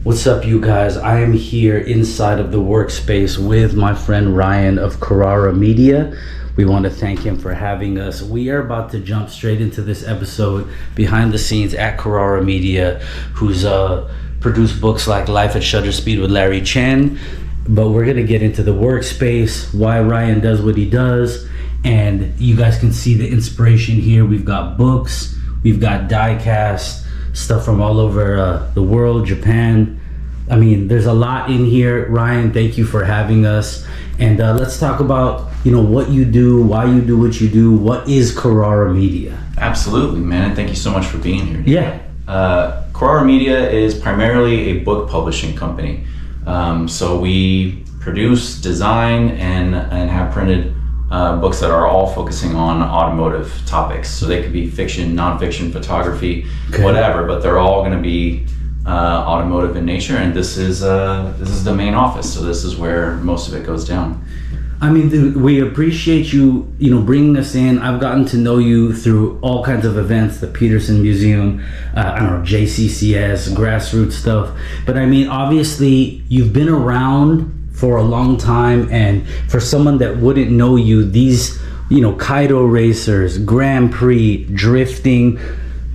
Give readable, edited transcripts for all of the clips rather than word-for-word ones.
What's up, you guys? I am here inside of the workspace with my friend Ryan of Carrara Media. We want to thank him for having us. We are about to jump straight into this episode behind the scenes at Carrara Media, who's produced books like Life at Shutter Speed with Larry Chen. But we're going to get into the workspace, why Ryan does what he does, and you guys can see the inspiration here. We've got books, we've got die cast, stuff from all over the world, Japan. I mean, there's a lot in here. Ryan, thank you for having us. And let's talk about, what you do, why you do what you do. What is Carrara Media? Absolutely, man. Thank you so much for being here. Yeah. Carrara Media is primarily a book publishing company. So we produce, design, and have printed books that are all focusing on automotive topics. So they could be fiction, nonfiction, photography, whatever, but they're all going to be automotive in nature. And this is the main office. So this is where most of it goes down. I mean, dude, we appreciate you, bringing us in. I've gotten to know you through all kinds of events, the Peterson Museum, JCCS, grassroots stuff. But I mean, obviously, you've been around for a long time, and for someone that wouldn't know you, these, Kaido racers, Grand Prix, drifting,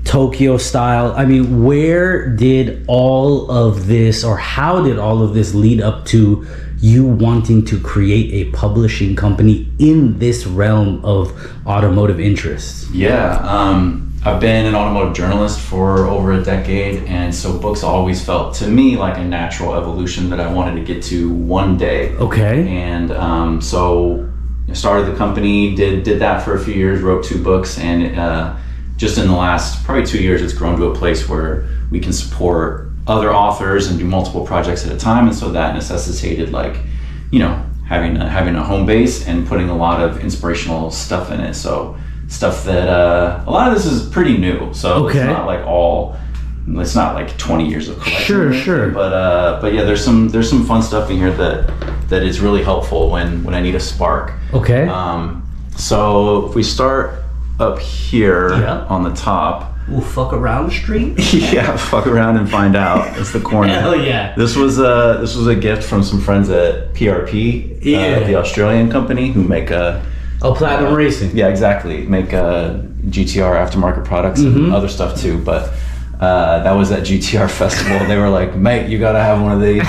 Tokyo style. I mean, where did all of this, or how did all of this lead up to you wanting to create a publishing company in this realm of automotive interests? Yeah, I've been an automotive journalist for over a decade, and so books always felt to me like a natural evolution that I wanted to get to one day. Okay. And so I started the company, did that for a few years, wrote 2 books, and just in the last probably 2 years, it's grown to a place where we can support other authors and do multiple projects at a time. And so that necessitated having a home base and putting a lot of inspirational stuff in it. So stuff that a lot of this is pretty new. So It's not like 20 years of collection. Sure. But yeah, there's some fun stuff in here that is really helpful when I need a spark. Okay. So if we start up here on the top. Ooh, fuck around the street? Yeah, fuck around and find out. It's the corner. Hell yeah. This was a gift from some friends at PRP, the Australian company who make Platinum Racing. Yeah, exactly. Make GTR aftermarket products and other stuff too. But that was at GTR Festival. They were like, mate, you gotta have one of these.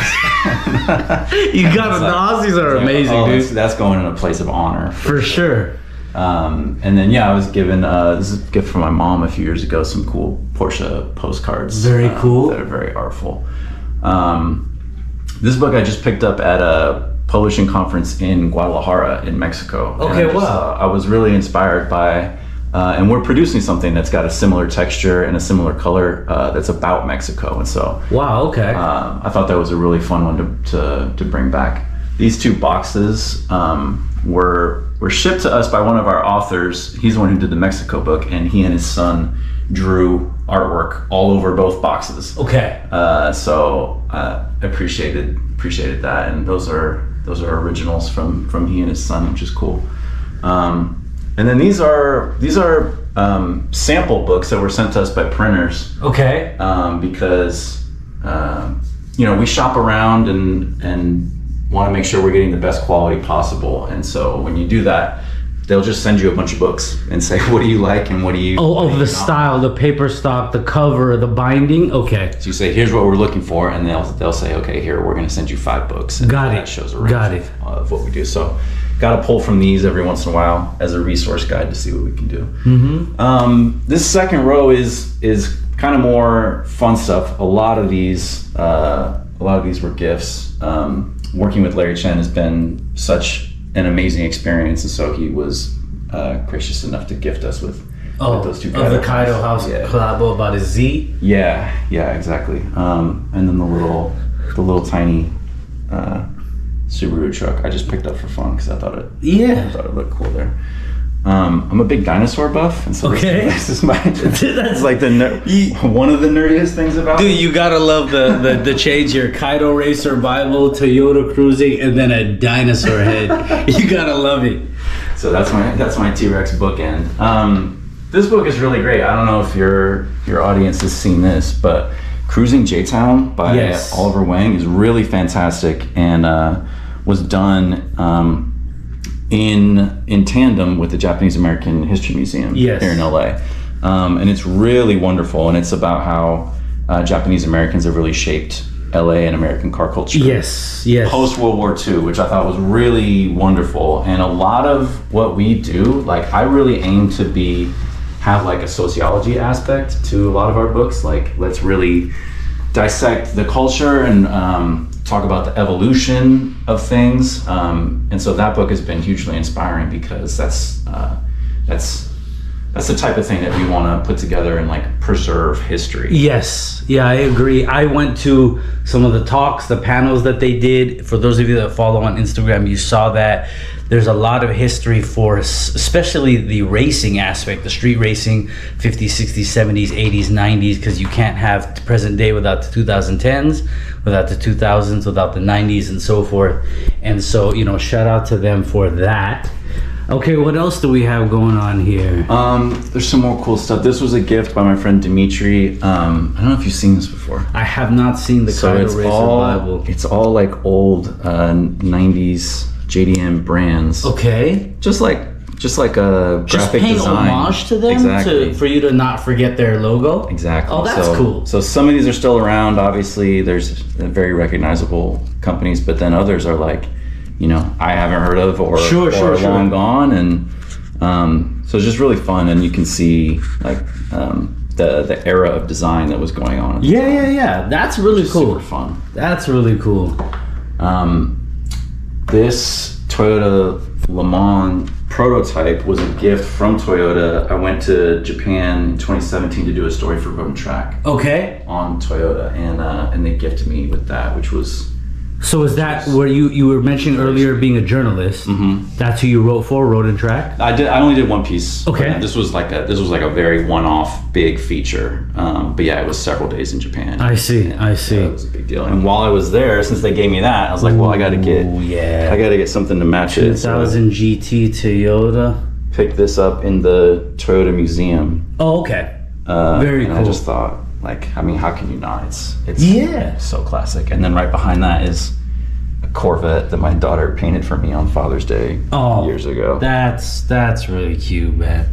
The Aussies are amazing, dude. That's going in a place of honor. For sure. And then I was given this is a gift from my mom a few years ago, some cool Porsche postcards. Very cool. That are very artful. This book I just picked up at a publishing conference in Guadalajara in Mexico. Okay, wow. I was really inspired by and we're producing something that's got a similar texture and a similar color that's about Mexico. And so wow, okay. I thought that was a really fun one to bring back. These 2 boxes were shipped to us by one of our authors. He's the one who did the Mexico book, and he and his son drew artwork all over both boxes. Okay. So I appreciated that, and those are originals from he and his son, which is cool. And then these are sample books that were sent to us by printers. Okay. Because we shop around and want to make sure we're getting the best quality possible. And so when you do that, they'll just send you a bunch of books and say, what do you like and what do you... the style, the paper stock, the cover, the binding. Okay. So you say, here's what we're looking for, and they'll say, okay, here, we're going to send you 5 books. And that shows a range of what we do. So got to pull from these every once in a while as a resource guide to see what we can do. Mm-hmm. This second row is kind of more fun stuff. A lot of these were gifts. Working with Larry Chen has been such an amazing experience, and so he was gracious enough to gift us with those 2 of the Kaido House collabo about his Z. Yeah, exactly. And then the little tiny Subaru truck I just picked up for fun because I thought it looked cool there. I'm a big dinosaur buff, and so this is my. That's like one of the nerdiest things about. Dude, you gotta love the change here: Kaido Racer Bible, Toyota Cruising, and then a dinosaur head. You gotta love it. So that's my T-Rex bookend. This book is really great. I don't know if your audience has seen this, but Cruising J-Town by Oliver Wang is really fantastic, and was done in tandem with the Japanese American History Museum here in LA. And it's really wonderful, and it's about how Japanese Americans have really shaped LA and American car culture. Yes. Post World War II, which I thought was really wonderful. And a lot of what we do, like I really aim to have like a sociology aspect to a lot of our books. Like let's really dissect the culture and talk about the evolution of things. And so that book has been hugely inspiring because that's the type of thing that we want to put together and like preserve history. Yes, yeah, I agree. I went to some of the talks, the panels that they did. For those of you that follow on Instagram, you saw that there's a lot of history for especially the racing aspect, the street racing, 50s, 60s, 70s, 80s, 90s, because you can't have the present day without the 2010s, without the 2000s, without the 90s and so forth. And so, shout out to them for that. Okay, what else do we have going on here? There's some more cool stuff. This was a gift by my friend Dimitri. I don't know if you've seen this before. I have not seen the Kaido Racer Bible. It's all like old 90s JDM brands. Okay. Just like a graphic design. Just paying homage to them for you to not forget their logo? Exactly. Oh, that's cool. So some of these are still around. Obviously, there's very recognizable companies, but then others are like, I haven't heard of or long gone, and so it's just really fun, and you can see like the era of design that was going on. Yeah. That's really cool. Super fun. That's really cool. This Toyota Le Mans prototype was a gift from Toyota. I went to Japan in 2017 to do a story for Road and Track. Okay. On Toyota, and they gifted me with that, which was. So is that where you were mentioning earlier being a journalist? Mm-hmm. That's who you wrote for, Road and Track? I only did one piece. Okay. This was like a very one-off big feature. But yeah, it was several days in Japan. I see. It was a big deal. And while I was there, since they gave me that, I was like, well, I got to get something to match it. 2000 GT Toyota. Picked this up in the Toyota Museum. Oh, okay. Very cool. I just thought, how can you not? It's so classic. And then right behind that is a Corvette that my daughter painted for me on Father's Day years ago. That's really cute, man.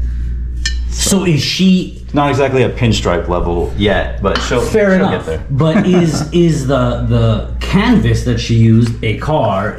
So is she not exactly a pinstripe level yet, but she'll get there. But is the canvas that she used a car?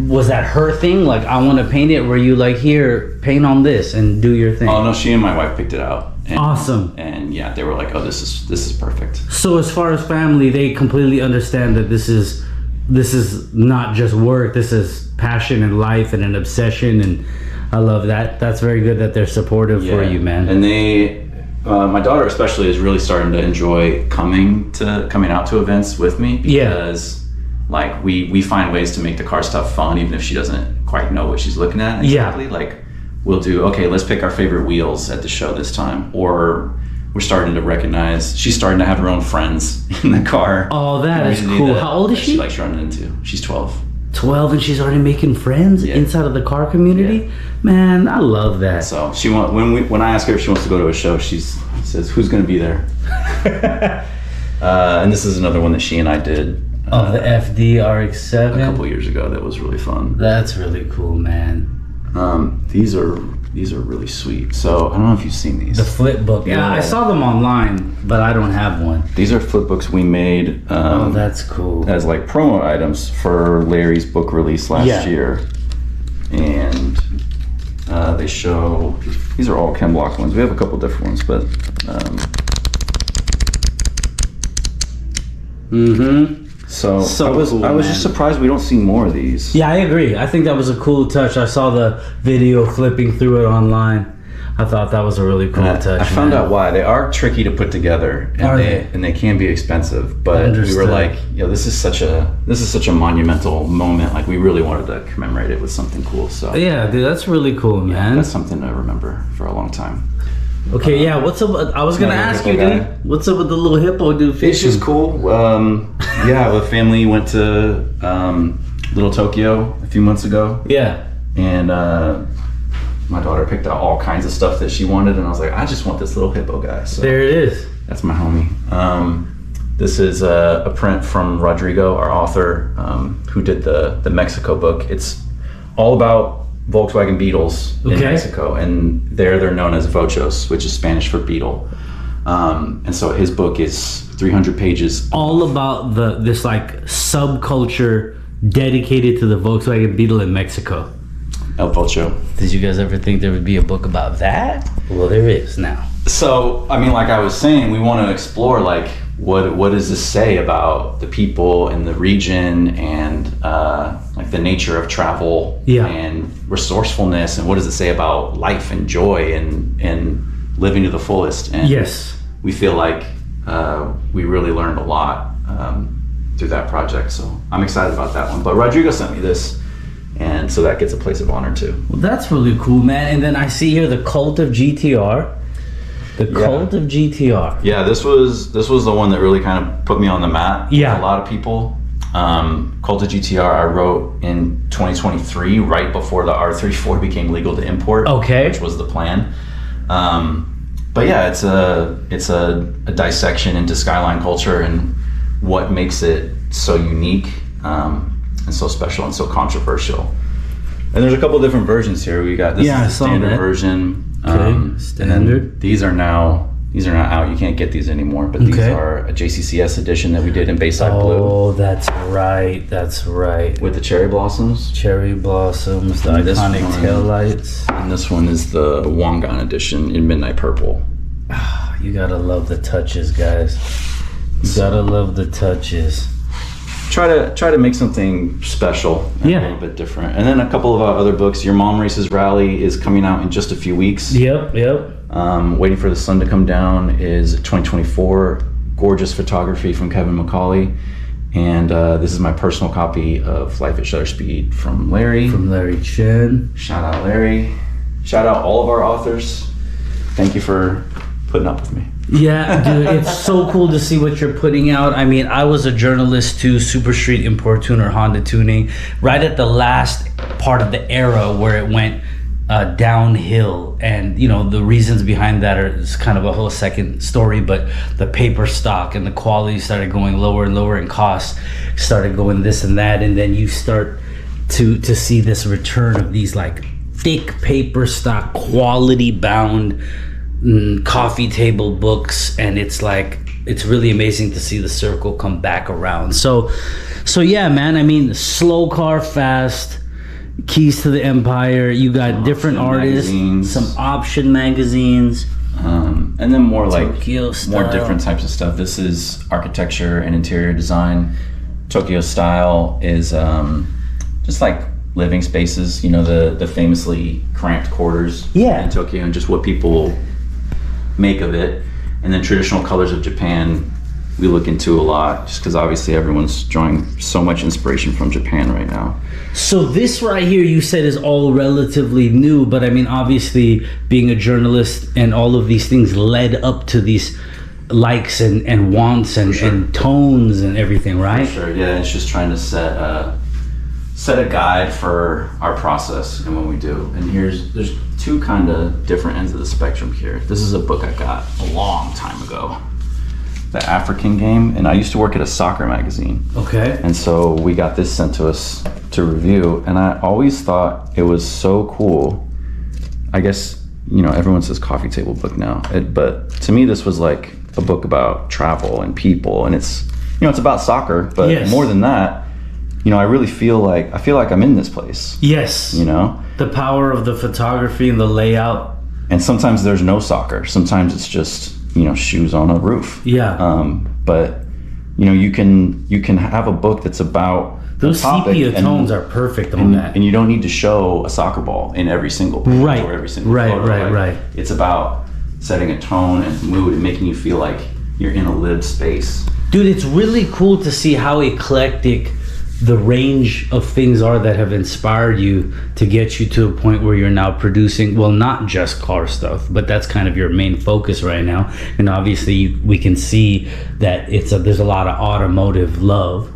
Was that her thing? Like, I want to paint it. Were you like, here, paint on this and do your thing? Oh no, she and my wife picked it out. Awesome. And yeah, they were like, oh, this is perfect. So as far as family, they completely understand that this is not just work. This is passion and life and an obsession, and I love that. That's very good that they're supportive for you, man. And they, my daughter especially, is really starting to enjoy coming out to events with me because like we find ways to make the car stuff fun, even if she doesn't quite know what she's looking at exactly. Like we'll do, okay, let's pick our favorite wheels at the show this time, or we're starting to recognize, she's starting to have her own friends in the car. Oh, that is cool. How old is she? She likes running into. She's 12. 12, and she's already making friends inside of the car community? Yeah. Man, I love that. So she when I ask her if she wants to go to a show, she says, who's going to be there? And this is another one that she and I did. The FD RX-7? A couple years ago. That was really fun. That's really cool, man. These are really sweet. So I don't know if you've seen these. The flip book. Yeah, I saw them online, but I don't have one. These are flip books we made. That's cool. As like promo items for Larry's book release last year, and they show. These are all Chem Block ones. We have a couple different ones, but. So I was just surprised we don't see more of these. Yeah, I agree. I think that was a cool touch. I saw the video flipping through it online. I thought that was a really cool touch. I found out why. They are tricky to put together, and they can be expensive. But we were like, this is such a monumental moment. Like we really wanted to commemorate it with something cool. So yeah, dude, that's really cool, man. That's something to remember for a long time. Okay, what's up? I was gonna ask you, dude. What's up with the little hippo dude fishing? It's just cool. The family went to Little Tokyo a few months ago. Yeah. And my daughter picked out all kinds of stuff that she wanted, and I was like, I just want this little hippo guy. So there it is. That's my homie. This is a print from Rodrigo, our author, who did the Mexico book. It's all about Volkswagen Beetles in Mexico, and they're known as Vochos, which is Spanish for beetle. And so his book is 300 pages. All about this like subculture dedicated to the Volkswagen Beetle in Mexico. El Vocho. Did you guys ever think there would be a book about that? Well, there is now. So, I mean, like I was saying, we want to explore like what does this say about the people in the region and like the nature of travel and resourcefulness, and what does it say about life and joy and living to the fullest. And we feel like we really learned a lot through that project, so I'm excited about that one. But Rodrigo sent me this, and so that gets a place of honor too. Well, that's really cool, man. And then I see here the Cult of GTR. Cult of GTR. Yeah, this was the one that really kind of put me on the map with a lot of people. Cult of GTR I wrote in 2023, right before the R34 became legal to import, which was the plan. But yeah, it's a dissection into Skyline culture and what makes it so unique and so special and so controversial. And there's a couple different versions here. We got this is the standard version. Standard. These are not out. You can't get these anymore. But these are a JCCS edition that we did in Bayside Blue. Oh, that's right. That's right. With the cherry blossoms. Cherry blossoms. The iconic taillights. And this one is the Wangan edition in Midnight Purple. You gotta love the touches, guys. You gotta love the touches. Try to make something special and a little bit different. And then a couple of other books. Your Mom Races Rally is coming out in just a few weeks. Yep. Waiting for the Sun to Come Down is 2024. Gorgeous photography from Kevin McCauley. And this is my personal copy of Life at Shutter Speed from Larry. From Larry Chen. Shout out Larry. Shout out all of our authors. Thank you for putting up with me. Yeah, dude, it's so cool to see what you're putting out. I mean, I was a journalist too, Super Street Import Tuner, Honda Tuning, right at the last part of the era where it went downhill. And, you know, the reasons behind that is kind of a whole second story, but the paper stock and the quality started going lower and lower, and costs started going this and that. And then you start to see this return of these like thick paper stock, quality bound coffee table books, and it's like it's really amazing to see the circle come back around. So yeah, man, I mean, Slow Car Fast, Keys to the Empire, you got different artists, magazines. Some option magazines, and then more like Tokyo style. More different types of stuff. This is architecture and interior design. Tokyo Style is just like living spaces, you know, the famously cramped quarters in Tokyo, and just what people make of it. And then traditional colors of Japan we look into a lot, just because obviously everyone's drawing so much inspiration from Japan right now. So this right here you said is all relatively new, but I mean, obviously being a journalist and all of these things led up to these likes and wants and tones and everything, right? For sure, yeah. It's just trying to set a guide for our process and what we do. And there's two kind of different ends of the spectrum here. This is a book I got a long time ago, The African Game, and I used to work at a soccer magazine. Okay. And so we got this sent to us to review, and I always thought it was so cool. I guess, you know, everyone says coffee table book now, but to me this was like a book about travel and people, and it's, you know, it's about soccer, but more than that, you know, I really feel like I'm in this place. Yes. You know? The power of the photography and the layout. And sometimes there's no soccer. Sometimes it's just, you know, shoes on a roof. Yeah. But, you know, you can have a book that's about those sepia tones are perfect on that. And you don't need to show a soccer ball in every single page or every single photo. Right. It's about setting a tone and mood and making you feel like you're in a lived space. Dude, it's really cool to see how eclectic the range of things are that have inspired you to get you to a point where you're now producing, well, not just car stuff, but that's kind of your main focus right now. And obviously we can see that there's a lot of automotive love.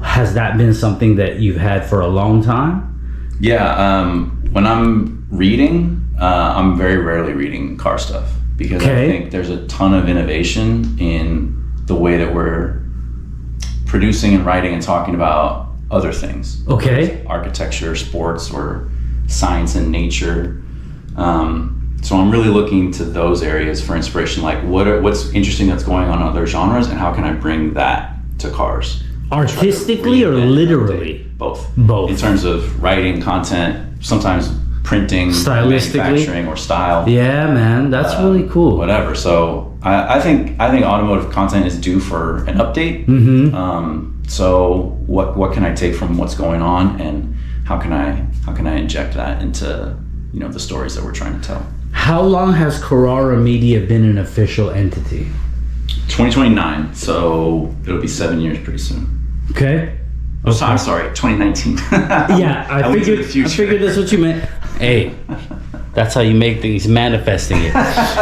Has that been something that you've had for a long time? Yeah, when I'm reading, I'm very rarely reading car stuff, because I think there's a ton of innovation in the way that we're producing and writing and talking about other things. Okay. Architecture, sports, or science and nature. So I'm really looking to those areas for inspiration. Like what's interesting that's going on in other genres, and how can I bring that to cars? Artistically or literally? Both. Both. In terms of writing, content, sometimes printing, stylistically, manufacturing, or style. Yeah, man, that's really cool. Whatever. So I think automotive content is due for an update. So what can I take from what's going on, and how can I inject that into the stories that we're trying to tell? How long has Carrara Media been an official entity? 2029. So it'll be 7 years pretty soon. Okay. Oh, I'm sorry, 2019. Yeah, I figured that's what you meant. Hey, that's how you make things, manifesting it.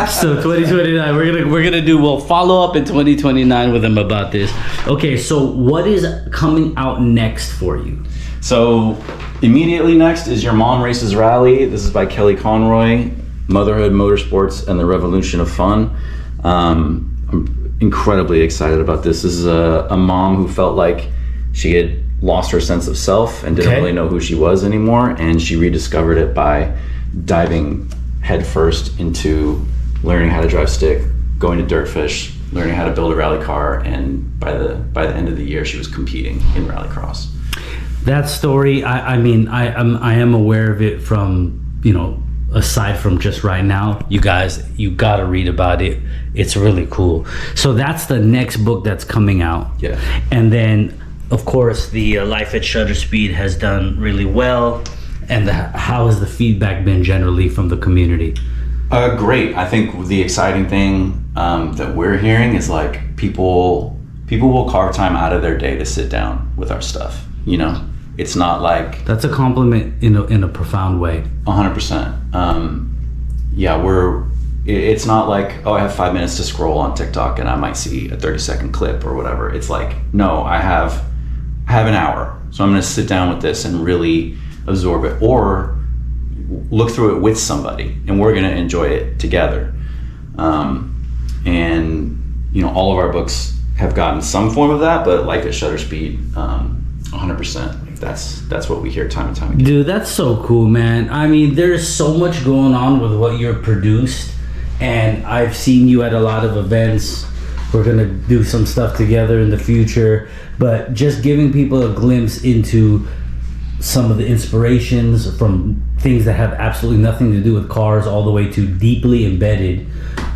So 2029, we'll follow up in 2029 with him about this. Okay, so what is coming out next for you? So immediately next is Your Mom Races Rally. This is by Kelly Conroy, Motherhood, Motorsports, and the Revolution of Fun. I'm incredibly excited about this. This is a mom who felt like she had lost her sense of self and didn't really know who she was anymore, and she rediscovered it by diving headfirst into learning how to drive stick, going to Dirtfish, learning how to build a rally car, and by the end of the year she was competing in rallycross. That story, I am aware of it from, aside from just right now. You guys, you gotta read about it. It's really cool. So that's the next book that's coming out. Yeah. And then, of course, the Life at Shutter Speed has done really well. And how has the feedback been generally from the community? Great. I think the exciting thing that we're hearing is like people will carve time out of their day to sit down with our stuff. It's not like... That's a compliment in a profound way. 100%. It's not like, I have 5 minutes to scroll on TikTok and I might see a 30-second clip or whatever. It's like, no, I have an hour. So I'm going to sit down with this and really absorb it, or look through it with somebody, and we're going to enjoy it together. All of our books have gotten some form of that, but Life at Shutter Speed, 100%. That's what we hear time and time again. Dude, that's so cool, man. I mean, there's so much going on with what you're produced, and I've seen you at a lot of events. We're gonna do some stuff together in the future, but just giving people a glimpse into some of the inspirations from things that have absolutely nothing to do with cars all the way to deeply embedded.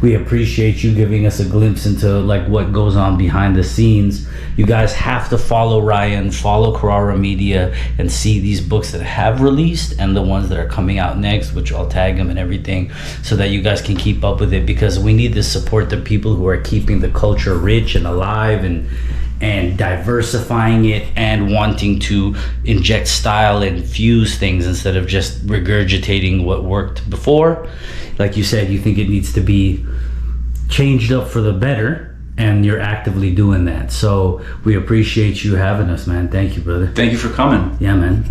We appreciate you giving us a glimpse into like what goes on behind the scenes. You guys have to follow Ryan, follow Carrara Media, and see these books that have released and the ones that are coming out next, which I'll tag them and everything, so that you guys can keep up with it, because we need to support the people who are keeping the culture rich and alive and diversifying it and wanting to inject style and fuse things instead of just regurgitating what worked before. Like you said, you think it needs to be changed up for the better, and you're actively doing that. So we appreciate you having us, man. Thank you, brother. Thank you for coming. Yeah, man.